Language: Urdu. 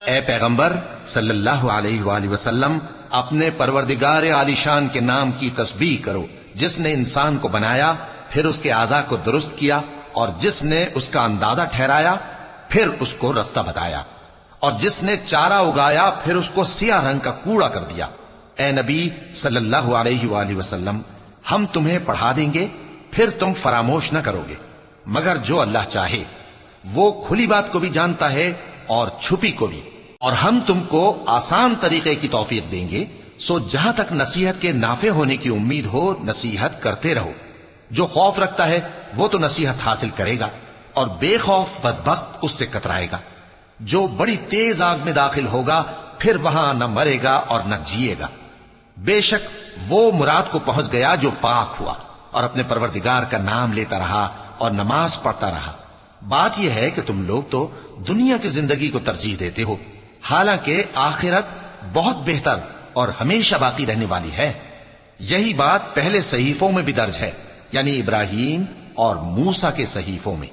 اے پیغمبر صلی اللہ علیہ وآلہ وسلم، اپنے پروردگار عالی شان کے نام کی تسبیح کرو، جس نے انسان کو بنایا، پھر اس کے اعضاء کو درست کیا، اور جس نے اس کا اندازہ ٹھہرایا، پھر اس کو رستہ بتایا، اور جس نے چارہ اگایا، پھر اس کو سیاہ رنگ کا کوڑا کر دیا۔ اے نبی صلی اللہ علیہ وآلہ وسلم، ہم تمہیں پڑھا دیں گے، پھر تم فراموش نہ کرو گے، مگر جو اللہ چاہے۔ وہ کھلی بات کو بھی جانتا ہے اور چھپی کو بھی، اور ہم تم کو آسان طریقے کی توفیق دیں گے، سو جہاں تک نصیحت کے نافع ہونے کی امید ہو، نصیحت کرتے رہو۔ جو خوف رکھتا ہے وہ تو نصیحت حاصل کرے گا، اور بے خوف بدبخت اس سے کترائے گا۔ جو بڑی تیز آگ میں داخل ہوگا، پھر وہاں نہ مرے گا اور نہ جیے گا۔ بے شک وہ مراد کو پہنچ گیا جو پاک ہوا، اور اپنے پروردگار کا نام لیتا رہا اور نماز پڑھتا رہا۔ بات یہ ہے کہ تم لوگ تو دنیا کی زندگی کو ترجیح دیتے ہو، حالانکہ آخرت بہت بہتر اور ہمیشہ باقی رہنے والی ہے۔ یہی بات پہلے صحیفوں میں بھی درج ہے، یعنی ابراہیم اور موسیٰ کے صحیفوں میں۔